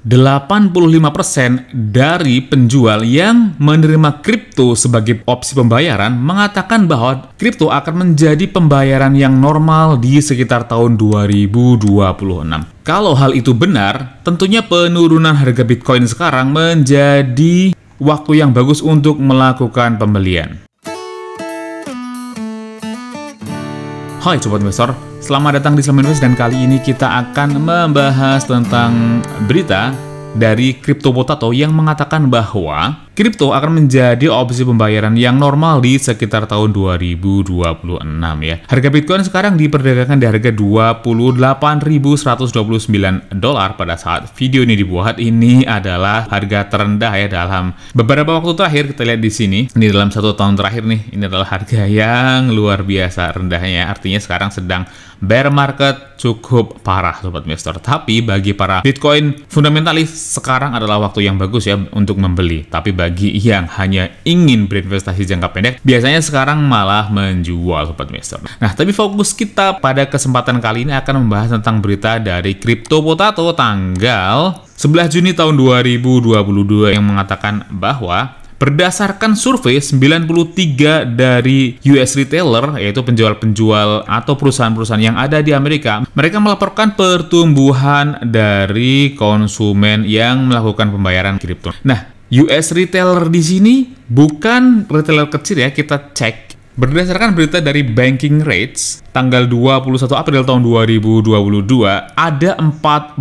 85% dari penjual yang menerima kripto sebagai opsi pembayaran mengatakan bahwa kripto akan menjadi pembayaran yang normal di sekitar tahun 2026. Kalau hal itu benar, tentunya penurunan harga Bitcoin sekarang menjadi waktu yang bagus untuk melakukan pembelian. Hai Sobat Investor, selamat datang di Selamat Invest dan kali ini kita akan membahas tentang berita dari Crypto Potato yang mengatakan bahwa kripto akan menjadi opsi pembayaran yang normal di sekitar tahun 2026 ya. Harga Bitcoin sekarang diperdagangkan di harga $28.129 pada saat video ini dibuat. Ini adalah harga terendah ya dalam beberapa waktu terakhir. Kita lihat di sini, ini dalam 1 tahun terakhir nih, ini adalah harga yang luar biasa rendahnya. Artinya sekarang sedang bear market cukup parah Sobat Investor. Tapi bagi para Bitcoin fundamentalis sekarang adalah waktu yang bagus ya untuk membeli. Tapi bagi yang hanya ingin berinvestasi jangka pendek, biasanya sekarang malah menjual Sobat Investor. Nah, tapi fokus kita pada kesempatan kali ini akan membahas tentang berita dari Crypto Potato tanggal 11 Juni tahun 2022 yang mengatakan bahwa berdasarkan survei 93 dari US retailer, yaitu penjual-penjual atau perusahaan-perusahaan yang ada di Amerika, mereka melaporkan pertumbuhan dari konsumen yang melakukan pembayaran kripto. Nah, US retailer di sini bukan retailer kecil ya, kita cek. Berdasarkan berita dari Banking Rates, tanggal 21 April tahun 2022, ada 14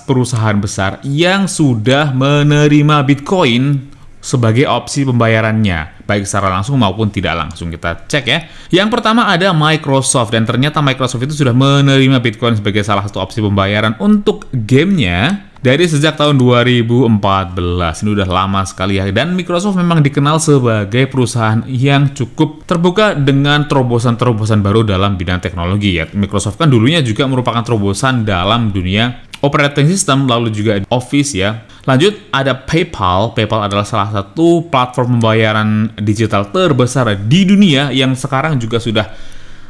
perusahaan besar yang sudah menerima Bitcoin sebagai opsi pembayarannya, baik secara langsung maupun tidak langsung. Kita cek ya. Yang pertama ada Microsoft, dan ternyata Microsoft itu sudah menerima Bitcoin sebagai salah satu opsi pembayaran untuk gamenya dari sejak tahun 2014. Ini udah lama sekali ya. Dan Microsoft memang dikenal sebagai perusahaan yang cukup terbuka dengan terobosan-terobosan baru dalam bidang teknologi ya. Microsoft kan dulunya juga merupakan terobosan dalam dunia operating system, lalu juga Office ya. Lanjut ada PayPal. PayPal adalah salah satu platform pembayaran digital terbesar di dunia yang sekarang juga sudah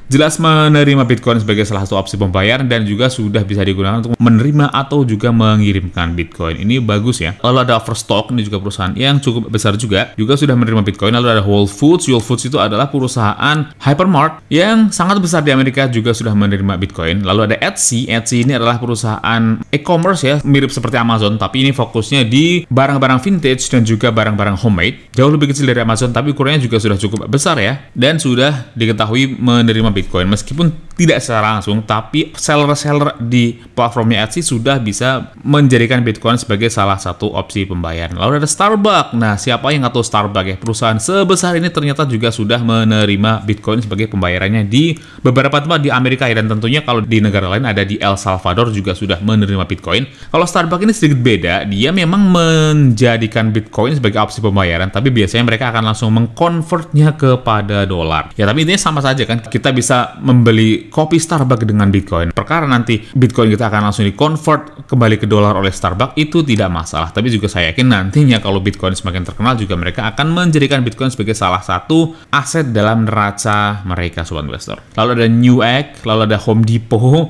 jelas menerima Bitcoin sebagai salah satu opsi pembayaran dan juga sudah bisa digunakan untuk menerima atau juga mengirimkan Bitcoin. Ini bagus ya. Lalu ada Overstock, ini juga perusahaan yang cukup besar juga sudah menerima Bitcoin. Lalu ada Whole Foods. Whole Foods itu adalah perusahaan hypermart yang sangat besar di Amerika, juga sudah menerima Bitcoin. Lalu ada Etsy. Etsy ini adalah perusahaan e-commerce ya, mirip seperti Amazon, tapi ini fokusnya di barang-barang vintage dan juga barang-barang homemade. Jauh lebih kecil dari Amazon, tapi ukurannya juga sudah cukup besar ya, dan sudah diketahui menerima Bitcoin. Meskipun tidak secara langsung, tapi seller-seller di platformnya Etsy sudah bisa menjadikan Bitcoin sebagai salah satu opsi pembayaran. Lalu ada Starbucks. Nah, siapa yang nggak tahu Starbucks ya? Perusahaan sebesar ini ternyata juga sudah menerima Bitcoin sebagai pembayarannya di beberapa tempat di Amerika ya, dan tentunya kalau di negara lain ada di El Salvador juga sudah menerima Bitcoin. Kalau Starbucks ini sedikit beda, dia memang menjadikan Bitcoin sebagai opsi pembayaran, tapi biasanya mereka akan langsung mengkonvertnya kepada dolar. Ya, tapi intinya sama saja kan, kita bisa membeli kopi Starbucks dengan Bitcoin. Perkara nanti Bitcoin kita akan langsung di-convert kembali ke dolar oleh Starbucks, itu tidak masalah. Tapi juga saya yakin nantinya kalau Bitcoin semakin terkenal, juga mereka akan menjadikan Bitcoin sebagai salah satu aset dalam neraca mereka, Sobat Investor. Lalu ada Newegg, lalu ada Home Depot,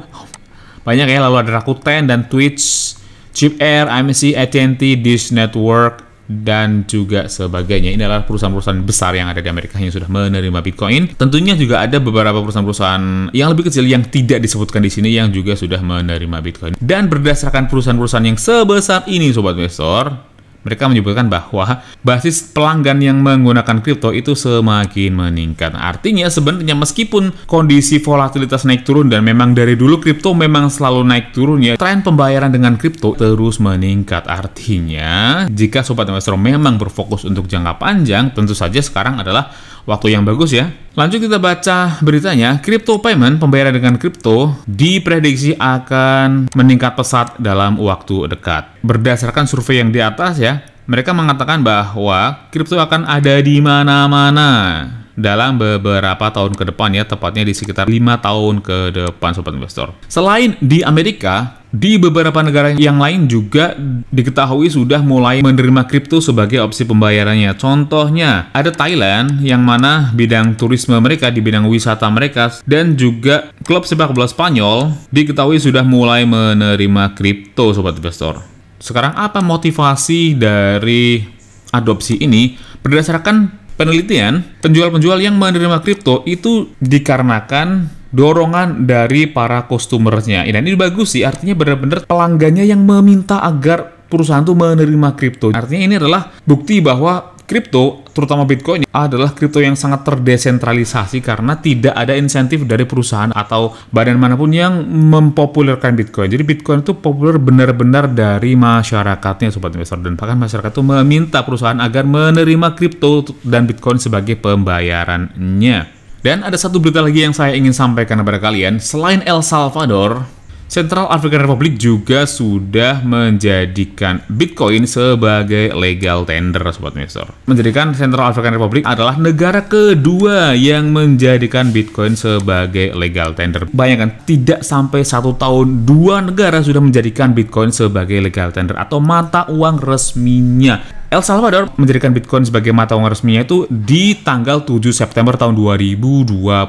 banyak ya. Lalu ada Rakuten dan Twitch, Chip Air, AMC, AT&T, Dish Network, dan juga sebagainya. Ini adalah perusahaan-perusahaan besar yang ada di Amerika yang sudah menerima Bitcoin. Tentunya juga ada beberapa perusahaan-perusahaan yang lebih kecil yang tidak disebutkan di sini yang juga sudah menerima Bitcoin. Dan berdasarkan perusahaan-perusahaan yang sebesar ini, Sobat Investor, mereka menyebutkan bahwa basis pelanggan yang menggunakan kripto itu semakin meningkat. Artinya sebenarnya meskipun kondisi volatilitas naik turun, dan memang dari dulu kripto memang selalu naik turun ya, tren pembayaran dengan kripto terus meningkat. Artinya jika Sobat Investor memang berfokus untuk jangka panjang, tentu saja sekarang adalah waktu yang bagus ya. Lanjut kita baca beritanya. Crypto payment, pembayaran dengan kripto, diprediksi akan meningkat pesat dalam waktu dekat. Berdasarkan survei yang di atas ya, mereka mengatakan bahwa kripto akan ada di mana-mana dalam beberapa tahun ke depan ya, tepatnya di sekitar 5 tahun ke depan, Sobat Investor. Selain di Amerika, di beberapa negara yang lain juga diketahui sudah mulai menerima kripto sebagai opsi pembayarannya. Contohnya ada Thailand, yang mana bidang turisme mereka, di bidang wisata mereka, dan juga klub sepak bola Spanyol diketahui sudah mulai menerima kripto, Sobat Investor. Sekarang apa motivasi dari adopsi ini? Berdasarkan penelitian, penjual-penjual yang menerima kripto itu dikarenakan dorongan dari para customer-nya. Dan ini bagus sih, artinya benar-benar pelanggannya yang meminta agar perusahaan itu menerima kripto. Artinya ini adalah bukti bahwa kripto, terutama Bitcoin, adalah kripto yang sangat terdesentralisasi karena tidak ada insentif dari perusahaan atau badan manapun yang mempopulerkan Bitcoin. Jadi Bitcoin itu populer benar-benar dari masyarakatnya, sobat investor, dan bahkan masyarakat itu meminta perusahaan agar menerima kripto dan Bitcoin sebagai pembayarannya. Dan ada satu berita lagi yang saya ingin sampaikan kepada kalian. Selain El Salvador, Central African Republic juga sudah menjadikan Bitcoin sebagai legal tender, sobat investor. Menjadikan Central African Republic adalah negara kedua yang menjadikan Bitcoin sebagai legal tender. Bayangkan, tidak sampai 1 tahun, 2 negara sudah menjadikan Bitcoin sebagai legal tender atau mata uang resminya. El Salvador menjadikan Bitcoin sebagai mata uang resminya itu di tanggal 7 September tahun 2021.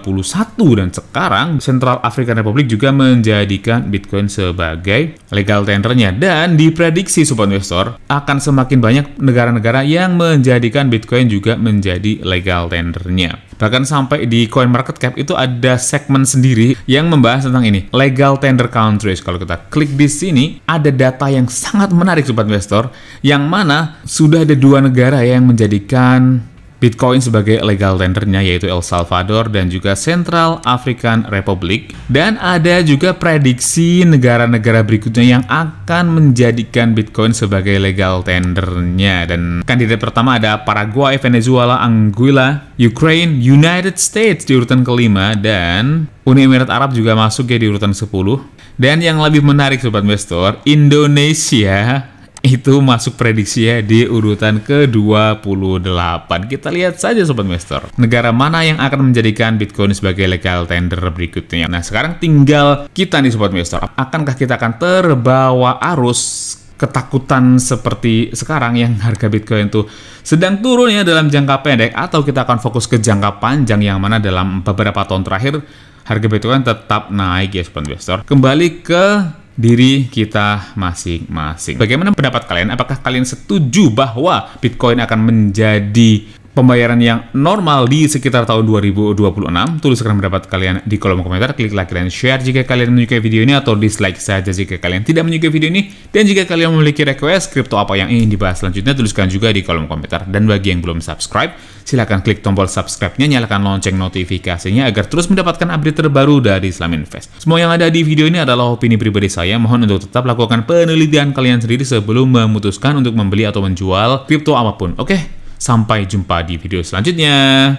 Dan sekarang Central African Republic juga menjadikan Bitcoin sebagai legal tendernya. Dan diprediksi, sobat investor, akan semakin banyak negara-negara yang menjadikan Bitcoin juga menjadi legal tendernya. Bahkan sampai di CoinMarketCap itu ada segmen sendiri yang membahas tentang ini, legal tender countries. Kalau kita klik di sini, ada data yang sangat menarik, sobat investor, yang mana sudah ada 2 negara yang menjadikan Bitcoin sebagai legal tendernya, yaitu El Salvador dan juga Central African Republic. Dan ada juga prediksi negara-negara berikutnya yang akan menjadikan Bitcoin sebagai legal tendernya. Dan kandidat pertama ada Paraguay, Venezuela, Anguilla, Ukraine, United States di urutan kelima, dan Uni Emirat Arab juga masuk ya di urutan 10. Dan yang lebih menarik, sobat investor, Indonesia itu masuk prediksi ya di urutan ke-28. Kita lihat saja, sobat investor, negara mana yang akan menjadikan Bitcoin sebagai legal tender berikutnya. Nah, sekarang tinggal kita nih, sobat investor, akankah kita akan terbawa arus ketakutan seperti sekarang yang harga Bitcoin itu sedang turun ya dalam jangka pendek, atau kita akan fokus ke jangka panjang yang mana dalam beberapa tahun terakhir harga Bitcoin tetap naik ya, sobat investor. Kembali ke diri kita masing-masing. Bagaimana pendapat kalian? Apakah kalian setuju bahwa Bitcoin akan menjadi pembayaran yang normal di sekitar tahun 2026? Tuliskan pendapat kalian di kolom komentar. Klik like dan share jika kalian menyukai video ini, atau dislike saja jika kalian tidak menyukai video ini. Dan jika kalian memiliki request kripto apa yang ingin dibahas selanjutnya, tuliskan juga di kolom komentar. Dan bagi yang belum subscribe, silahkan klik tombol subscribe-nya, nyalakan lonceng notifikasinya agar terus mendapatkan update terbaru dari Islam Invest. Semua yang ada di video ini adalah opini pribadi saya. Mohon untuk tetap lakukan penelitian kalian sendiri sebelum memutuskan untuk membeli atau menjual kripto apapun. Oke, sampai jumpa di video selanjutnya.